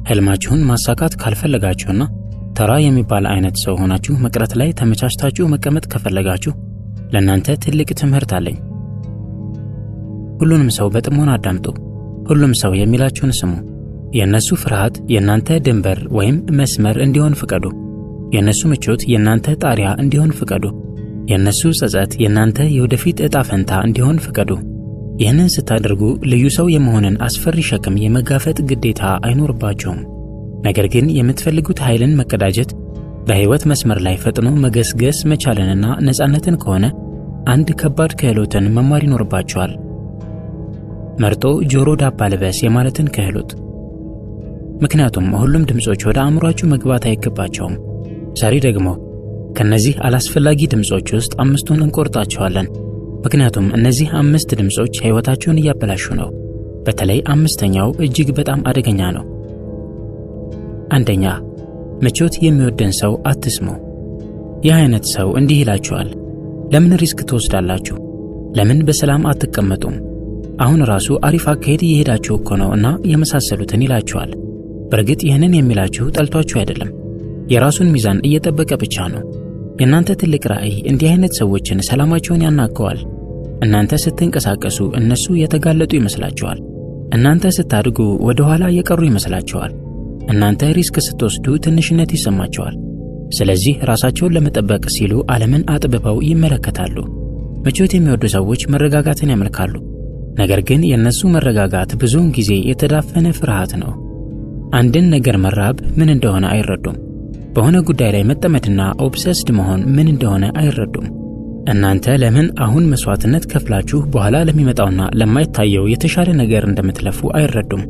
ህልማችሁን ማሳካት ካልፈለጋችሁና ተራ የሚባል አይነት ሰው ሆናችሁ መቅረት ላይ ተመቻችታችሁ መቀመጥ ከፈለጋችሁ ለእናንተ ትልቅ ትምህርት አለኝ። ሁሉንም ሰው በጥሞና አዳምጡ። ሁሉም ሰው የሚላችሁን ስሙ። የነሱ ፍርሃት የናንተ ድንበር ወይም መስመር እንዲሆን ፍቀዱ። የነሱ ምቾት የናንተ ጣሪያ እንዲሆን ፍቀዱ። የነሱ ጸጸት የናንተ የወደፊት ዕጣ ፈንታ እንዲሆን ፍቀዱ። ይህንን ስታደርጉ ልዩ ሰው የመሆንን አስፈሪ ሸክም የመጋፈጥ ግዴታ አይኖርባችሁም። ነገር ግን የምትፈልጉት ኃይልን መቀዳጀት፣ በህይወት መስመር ላይ ፈጥኖ መገስገስ መቻልንና ነፃነትን ከሆነ አንድ ከባድ ክህሎትን መማር ይኖርባችኋል። መርጦ ጆሮ ዳባ ልበስ የማለትን ክህሎት። ምክንያቱም ሁሉም ድምጾች ወደ አእምሯችሁ መግባት አይገባቸውም። ዛሬ ደግሞ ከነዚህ አላስፈላጊ ድምጾች ውስጥ 5ቱን እንቆርጣቸዋለን። ምክንያቱም እነዚህ 5 ድምጾች ህይወታችሁን እያበላሹ ነው። በተለይ 5ኛው እጅግ በጣም አደገኛ ነው። አንደኛ፣ ምቾት የሚወደን ሰው አትስሙ። ይህ አይነት ሰው እንዲህ ይላችኋል፣ ለምን ሪስክ ትወስዳላችሁ? ለምን በሰላም አትቀመጡም? አሁን ራሱ አሪፍ አካሄድ እየሄዳችሁ እኮ ነው እና የመሳሰሉትን ይላችኋል። በእርግጥ ይህንን የሚላችሁ ጠልቷችሁ አይደለም፣ የራሱን ሚዛን እየጠበቀ ብቻ ነው። የእናንተ ትልቅ ራዕይ እንዲህ አይነት ሰዎችን ሰላማቸውን ያናገዋል። እናንተ ስትንቀሳቀሱ እነሱ የተጋለጡ ይመስላችኋል። እናንተ ስታድጉ ወደ ኋላ የቀሩ ይመስላችኋል። እናንተ ሪስክ ስትወስዱ ትንሽነት ይሰማቸዋል። ስለዚህ ራሳቸውን ለመጠበቅ ሲሉ ዓለምን አጥብበው ይመለከታሉ። ምቾት የሚወዱ ሰዎች መረጋጋትን ያመልካሉ። ነገር ግን የነሱ መረጋጋት ብዙውን ጊዜ የተዳፈነ ፍርሃት ነው። አንድን ነገር መራብ ምን እንደሆነ አይረዱም። በሆነ ጉዳይ ላይ መጠመድና ኦብሰስድ መሆን ምን እንደሆነ አይረዱም። እናንተ ለምን አሁን መስዋዕትነት ከፍላችሁ በኋላ ለሚመጣውና ለማይታየው የተሻለ ነገር እንደምትለፉ አይረዱም።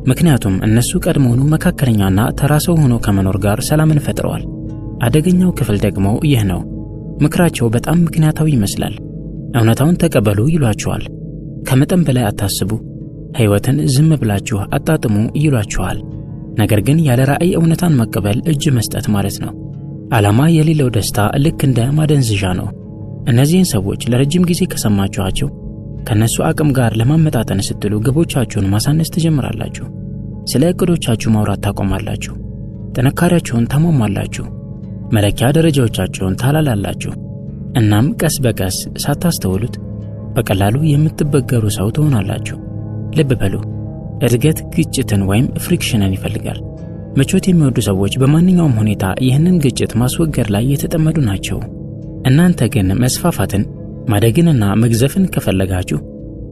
ምክንያቱም እነሱ ቀድሞውኑ መካከለኛና ተራ ሰው ሆኖ ከመኖር ጋር ሰላምን ፈጥረዋል። አደገኛው ክፍል ደግሞ ይህ ነው። ምክራቸው በጣም ምክንያታዊ ይመስላል። እውነታውን ተቀበሉ ይሏችኋል። ከመጠን በላይ አታስቡ፣ ሕይወትን ዝም ብላችሁ አጣጥሙ ይሏችኋል። ነገር ግን ያለ ራዕይ እውነታን መቀበል እጅ መስጠት ማለት ነው። ዓላማ የሌለው ደስታ ልክ እንደ ማደንዝዣ ነው። እነዚህን ሰዎች ለረጅም ጊዜ ከሰማችኋቸው ከነሱ አቅም ጋር ለማመጣጠን ስትሉ ግቦቻችሁን ማሳነስ ትጀምራላችሁ። ስለ እቅዶቻችሁ ማውራት ታቆማላችሁ። ጥንካሬያችሁን ታሟሟላችሁ። መለኪያ ደረጃዎቻችሁን ታላላላችሁ። እናም ቀስ በቀስ ሳታስተውሉት በቀላሉ የምትበገሩ ሰው ትሆናላችሁ። ልብ በሉ፣ እድገት ግጭትን ወይም ፍሪክሽንን ይፈልጋል። ምቾት የሚወዱ ሰዎች በማንኛውም ሁኔታ ይህንን ግጭት ማስወገድ ላይ የተጠመዱ ናቸው። እናንተ ግን መስፋፋትን፣ ማደግንና መግዘፍን ከፈለጋችሁ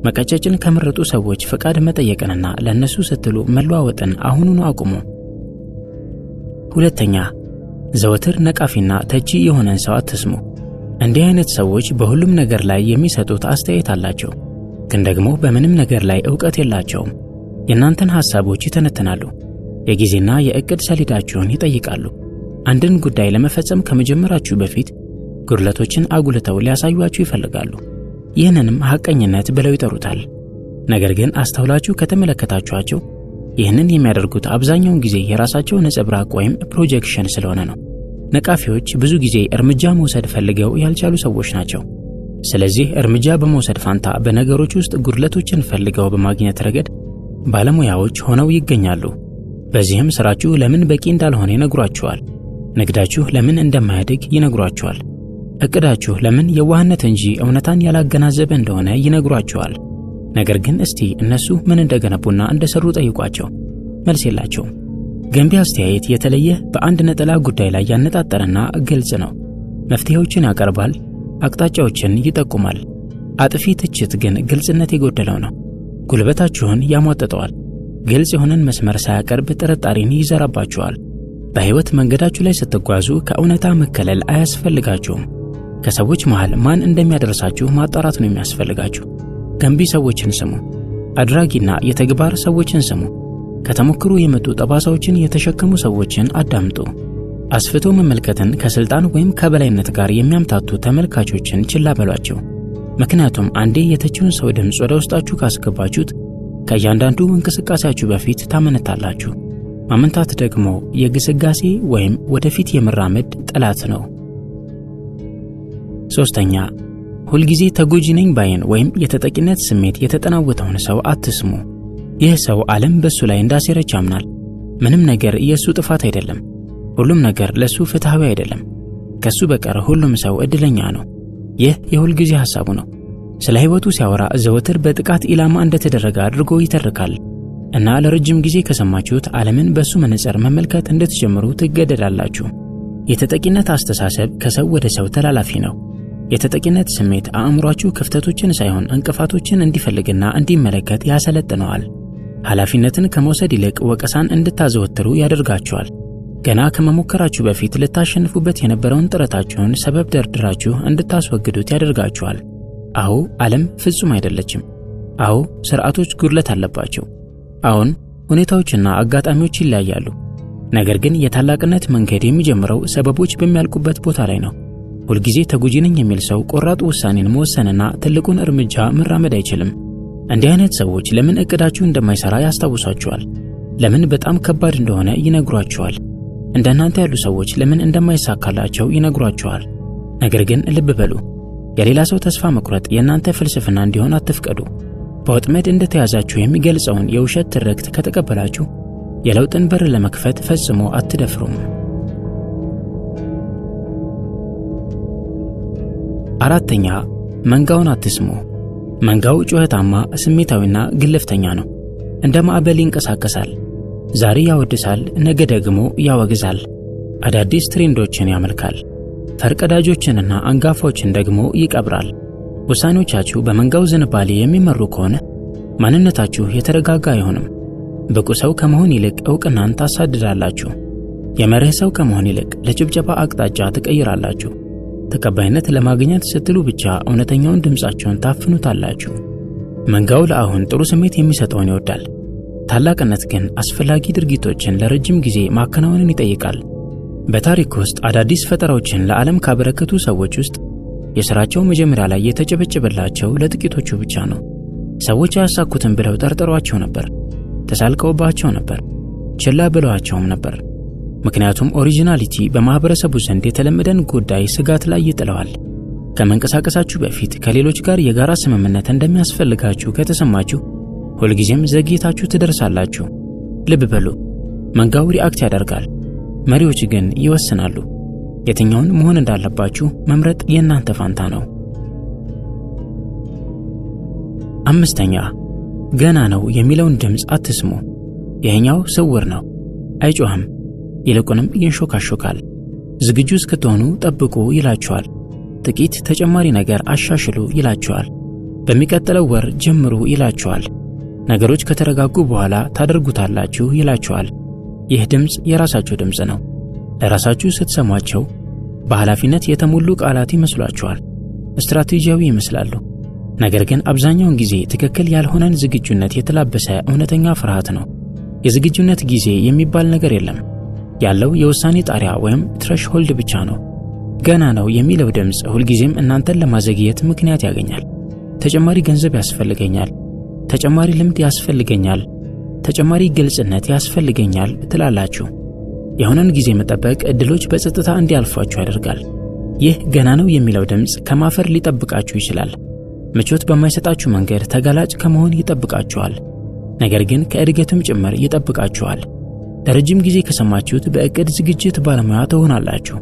መቀጨጭን ከመረጡ ሰዎች ፍቃድ መጠየቅንና ለነሱ ስትሉ መለዋወጥን አሁኑኑ አቁሙ። ሁለተኛ፣ ዘወትር ነቃፊና ተቺ የሆነን ሰው አትስሙ። እንዲህ አይነት ሰዎች በሁሉም ነገር ላይ የሚሰጡት አስተያየት አላቸው፣ ግን ደግሞ በምንም ነገር ላይ ዕውቀት የላቸውም። የእናንተን ሐሳቦች ይተነትናሉ። የጊዜና የእቅድ ሰሌዳችሁን ይጠይቃሉ። አንድን ጉዳይ ለመፈጸም ከመጀመራችሁ በፊት ጉድለቶችን አጉልተው ሊያሳዩአችሁ ይፈልጋሉ። ይህንንም ሐቀኝነት ብለው ይጠሩታል። ነገር ግን አስተውላችሁ ከተመለከታችኋቸው ይህንን የሚያደርጉት አብዛኛውን ጊዜ የራሳቸው ነጸብራቅ ወይም ፕሮጀክሽን ስለሆነ ነው። ነቃፊዎች ብዙ ጊዜ እርምጃ መውሰድ ፈልገው ያልቻሉ ሰዎች ናቸው። ስለዚህ እርምጃ በመውሰድ ፋንታ በነገሮች ውስጥ ጉድለቶችን ፈልገው በማግኘት ረገድ ባለሙያዎች ሆነው ይገኛሉ። በዚህም ስራችሁ ለምን በቂ እንዳልሆነ ይነግሯችኋል። ንግዳችሁ ለምን እንደማያድግ ይነግሯችኋል። እቅዳችሁ ለምን የዋህነት እንጂ እውነታን ያላገናዘበ እንደሆነ ይነግሯችኋል። ነገር ግን እስቲ እነሱ ምን እንደገነቡና እንደሰሩ ጠይቋቸው። መልስ የላቸውም። ገንቢ አስተያየት የተለየ በአንድ ነጠላ ጉዳይ ላይ ያነጣጠረና ግልጽ ነው። መፍትሄዎችን ያቀርባል፣ አቅጣጫዎችን ይጠቁማል። አጥፊ ትችት ግን ግልጽነት የጎደለው ነው። ጉልበታችሁን ያሟጥጠዋል። ግልጽ የሆነን መስመር ሳያቀርብ ጥርጣሬን ይዘራባችኋል። በሕይወት መንገዳችሁ ላይ ስትጓዙ ከእውነታ መከለል አያስፈልጋችሁም። ከሰዎች መሃል ማን እንደሚያደርሳችሁ ማጣራት ነው የሚያስፈልጋችሁ። ገንቢ ሰዎችን ስሙ። አድራጊና የተግባር ሰዎችን ስሙ። ከተሞክሮ የመጡ ጠባሳዎችን የተሸከሙ ሰዎችን አዳምጡ። አስፍቶ መመልከትን ከስልጣን ወይም ከበላይነት ጋር የሚያምታቱ ተመልካቾችን ችላ በሏቸው። ምክንያቱም አንዴ የተቺውን ሰው ድምፅ ወደ ውስጣችሁ ካስገባችሁት ከእያንዳንዱ እንቅስቃሴያችሁ በፊት ታመነታላችሁ። ማመንታት ደግሞ የግስጋሴ ወይም ወደፊት የመራመድ ጠላት ነው። ሶስተኛ፣ ሁልጊዜ ተጎጂ ነኝ ባይን ወይም የተጠቂነት ስሜት የተጠናወተውን ሰው አትስሙ። ይህ ሰው ዓለም በሱ ላይ እንዳሴረች ያምናል። ምንም ነገር የሱ ጥፋት አይደለም። ሁሉም ነገር ለሱ ፍትሃዊ አይደለም። ከሱ በቀር ሁሉም ሰው እድለኛ ነው። ይህ የሁል ጊዜ ሐሳቡ ነው። ስለ ህይወቱ ሲያወራ ዘወትር በጥቃት ኢላማ እንደተደረገ አድርጎ ይተርካል እና ለረጅም ጊዜ ከሰማችሁት ዓለምን በሱ መነጽር መመልከት እንድትጀምሩ ትገደዳላችሁ። የተጠቂነት አስተሳሰብ ከሰው ወደ ሰው ተላላፊ ነው። የተጠቂነት ስሜት አእምሯችሁ ክፍተቶችን ሳይሆን እንቅፋቶችን እንዲፈልግና እንዲመለከት ያሰለጥነዋል። ኃላፊነትን ከመውሰድ ይልቅ ወቀሳን እንድታዘወትሩ ያደርጋችኋል። ገና ከመሞከራችሁ በፊት ልታሸንፉበት የነበረውን ጥረታችሁን ሰበብ ደርድራችሁ እንድታስወግዱት ያደርጋችኋል። አዎ፣ ዓለም ፍጹም አይደለችም። አዎ፣ ሥርዓቶች ጉድለት አለባቸው። አዎን፣ ሁኔታዎችና አጋጣሚዎች ይለያያሉ። ነገር ግን የታላቅነት መንገድ የሚጀምረው ሰበቦች በሚያልቁበት ቦታ ላይ ነው። ሁልጊዜ ተጎጂ ነኝ የሚል ሰው ቆራጥ ውሳኔን መወሰንና ትልቁን እርምጃ መራመድ አይችልም። እንዲህ አይነት ሰዎች ለምን እቅዳችሁ እንደማይሰራ ያስታውሷችኋል። ለምን በጣም ከባድ እንደሆነ ይነግሯችኋል። እንደናንተ ያሉ ሰዎች ለምን እንደማይሳካላቸው ይነግሯችኋል። ነገር ግን ልብ በሉ፣ የሌላ ሰው ተስፋ መቁረጥ የእናንተ ፍልስፍና እንዲሆን አትፍቀዱ። በወጥመድ እንደተያዛችሁ የሚገልጸውን የውሸት ትርክት ከተቀበላችሁ የለውጥን በር ለመክፈት ፈጽሞ አትደፍሩም። 4ኛ መንጋውን አትስሙ። መንጋው ጩኸታማ፣ ስሜታዊና ግልፍተኛ ነው። እንደ ማዕበል ይንቀሳቀሳል። ዛሬ ያወድሳል፣ ነገ ደግሞ ያወግዛል። አዳዲስ ትሬንዶችን ያመልካል። ፈርቀዳጆችንና አንጋፋዎችን ደግሞ ይቀብራል። ውሳኔዎቻችሁ በመንጋው ዝንባሌ የሚመሩ ከሆነ ማንነታችሁ የተረጋጋ አይሆንም። ብቁ ሰው ከመሆን ይልቅ ዕውቅናን ታሳድዳላችሁ። የመርህ ሰው ከመሆን ይልቅ ለጭብጨባ አቅጣጫ ትቀይራላችሁ። ተቀባይነት ለማግኘት ስትሉ ብቻ እውነተኛውን ድምፃቸውን ታፍኑታላችሁ። መንጋው ለአሁን ጥሩ ስሜት የሚሰጠውን ይወዳል። ታላቅነት ግን አስፈላጊ ድርጊቶችን ለረጅም ጊዜ ማከናወንን ይጠይቃል። በታሪክ ውስጥ አዳዲስ ፈጠራዎችን ለዓለም ካበረከቱ ሰዎች ውስጥ የሥራቸው መጀመሪያ ላይ የተጨበጨበላቸው ለጥቂቶቹ ብቻ ነው። ሰዎች አያሳኩትም ብለው ጠርጥሯቸው ነበር፣ ተሳልቀውባቸው ነበር፣ ችላ ብለዋቸውም ነበር። ምክንያቱም ኦሪጂናሊቲ በማህበረሰቡ ዘንድ የተለመደን ጉዳይ ስጋት ላይ ይጥለዋል። ከመንቀሳቀሳችሁ በፊት ከሌሎች ጋር የጋራ ስምምነት እንደሚያስፈልጋችሁ ከተሰማችሁ ሁልጊዜም ዘግይታችሁ ትደርሳላችሁ። ልብ በሉ፣ መንጋው ሪአክት ያደርጋል፣ መሪዎች ግን ይወስናሉ። የትኛውን መሆን እንዳለባችሁ መምረጥ የእናንተ ፋንታ ነው። 5ኛ ገና ነው የሚለውን ድምፅ አትስሙ። ይሄኛው ስውር ነው፣ አይጮህም፣ ይልቁንም ይንሾካሾካል። ዝግጁ እስክትሆኑ ጠብቁ ይላችኋል። ጥቂት ተጨማሪ ነገር አሻሽሉ ይላችኋል። በሚቀጥለው ወር ጀምሩ ይላችኋል። ነገሮች ከተረጋጉ በኋላ ታደርጉታላችሁ ይላችኋል። ይህ ድምፅ የራሳችሁ ድምፅ ነው። ለራሳችሁ ስትሰሟቸው በኃላፊነት የተሞሉ ቃላት ይመስሏችኋል፣ ስትራቴጂያዊ ይመስላሉ። ነገር ግን አብዛኛውን ጊዜ ትክክል ያልሆነን ዝግጁነት የተላበሰ እውነተኛ ፍርሃት ነው። የዝግጁነት ጊዜ የሚባል ነገር የለም። ያለው የውሳኔ ጣሪያ ወይም ትሬሽሆልድ ብቻ ነው። ገና ነው የሚለው ድምፅ ሁልጊዜም እናንተን ለማዘግየት ምክንያት ያገኛል። ተጨማሪ ገንዘብ ያስፈልገኛል፣ ተጨማሪ ልምድ ያስፈልገኛል፣ ተጨማሪ ግልጽነት ያስፈልገኛል ትላላችሁ። የሆነን ጊዜ መጠበቅ እድሎች በጸጥታ እንዲያልፏችሁ ያደርጋል። ይህ ገና ነው የሚለው ድምፅ ከማፈር ሊጠብቃችሁ ይችላል። ምቾት በማይሰጣችሁ መንገድ ተጋላጭ ከመሆን ይጠብቃችኋል። ነገር ግን ከእድገትም ጭምር ይጠብቃችኋል። ለረጅም ጊዜ ከሰማችሁት በእቅድ ዝግጅት ባለሙያ ትሆናላችሁ።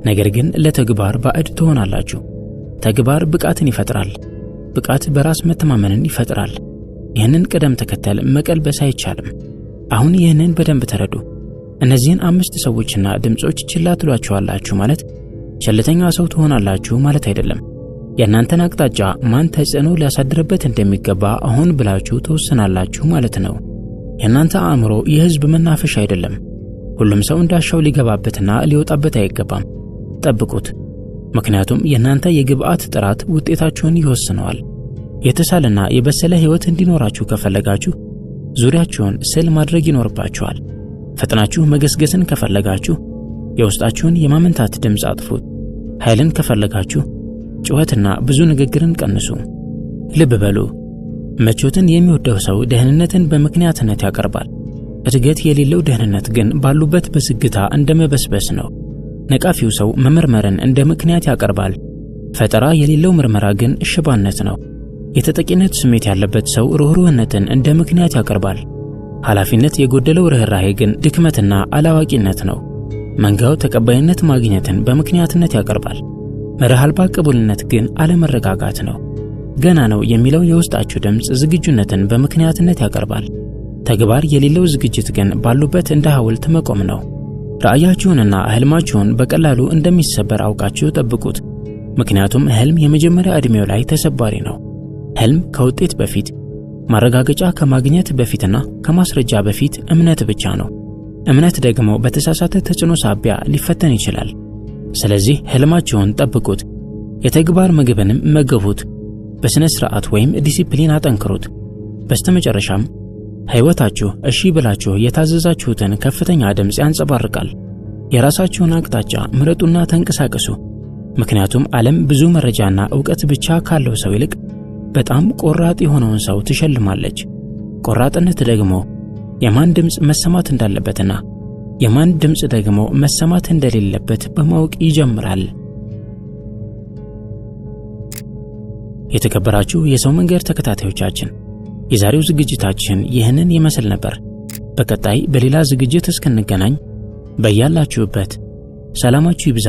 ነገር ግን ለተግባር ባዕድ ትሆናላችሁ። ተግባር ብቃትን ይፈጥራል። ብቃት በራስ መተማመንን ይፈጥራል። ይህንን ቅደም ተከተል መቀልበስ አይቻልም። አሁን ይህንን በደንብ ተረዱ። እነዚህን 5 ሰዎችና ድምጾች ችላ ትሏቸዋላችሁ ማለት ቸልተኛ ሰው ትሆናላችሁ ማለት አይደለም። የእናንተን አቅጣጫ ማን ተጽዕኖ ሊያሳድርበት እንደሚገባ አሁን ብላችሁ ተወስናላችሁ ማለት ነው። የእናንተ አእምሮ የህዝብ መናፈሻ አይደለም። ሁሉም ሰው እንዳሻው ሊገባበትና ሊወጣበት አይገባም። ጠብቁት። ምክንያቱም የእናንተ የግብአት ጥራት ውጤታችሁን ይወስነዋል። የተሳለና የበሰለ ህይወት እንዲኖራችሁ ከፈለጋችሁ ዙሪያችሁን ስል ማድረግ ይኖርባችኋል። ፈጥናችሁ መገስገስን ከፈለጋችሁ የውስጣችሁን የማመንታት ድምፅ አጥፉት። ኃይልን ከፈለጋችሁ ጩኸትና ብዙ ንግግርን ቀንሱ። ልብ በሉ፣ ምቾትን የሚወደው ሰው ደህንነትን በምክንያትነት ያቀርባል። እድገት የሌለው ደህንነት ግን ባሉበት በዝግታ እንደመበስበስ ነው። ነቃፊው ሰው መመርመርን እንደ ምክንያት ያቀርባል። ፈጠራ የሌለው ምርመራ ግን ሽባነት ነው። የተጠቂነት ስሜት ያለበት ሰው ርኅሩህነትን እንደ ምክንያት ያቀርባል። ኃላፊነት የጎደለው ርህራሄ ግን ድክመትና አላዋቂነት ነው። መንጋው ተቀባይነት ማግኘትን በምክንያትነት ያቀርባል። መርህ አልባ ቅቡልነት ግን አለመረጋጋት ነው። ገና ነው የሚለው የውስጣችሁ ድምፅ ዝግጁነትን በምክንያትነት ያቀርባል። ተግባር የሌለው ዝግጅት ግን ባሉበት እንደ ሐውልት መቆም ነው። ራእያችሁንና ህልማችሁን በቀላሉ እንደሚሰበር አውቃችሁ ጠብቁት። ምክንያቱም ህልም የመጀመሪያ ዕድሜው ላይ ተሰባሪ ነው። ህልም ከውጤት በፊት፣ ማረጋገጫ ከማግኘት በፊትና ከማስረጃ በፊት እምነት ብቻ ነው። እምነት ደግሞ በተሳሳተ ተጽዕኖ ሳቢያ ሊፈተን ይችላል። ስለዚህ ህልማችሁን ጠብቁት፣ የተግባር ምግብንም መገቡት፣ በስነ ስርዓት ወይም ዲሲፕሊን አጠንክሩት። በስተመጨረሻም ሕይወታችሁ እሺ ብላችሁ የታዘዛችሁትን ከፍተኛ ድምፅ ያንጸባርቃል። የራሳችሁን አቅጣጫ ምረጡና ተንቀሳቀሱ። ምክንያቱም ዓለም ብዙ መረጃና ዕውቀት ብቻ ካለው ሰው ይልቅ በጣም ቆራጥ የሆነውን ሰው ትሸልማለች። ቆራጥነት ደግሞ የማን ድምፅ መሰማት እንዳለበትና የማን ድምፅ ደግሞ መሰማት እንደሌለበት በማወቅ ይጀምራል። የተከበራችሁ የሰው መንገድ ተከታታዮቻችን የዛሬው ዝግጅታችን ይህንን ይመስል ነበር። በቀጣይ በሌላ ዝግጅት እስክንገናኝ በያላችሁበት ሰላማችሁ ይብዛ።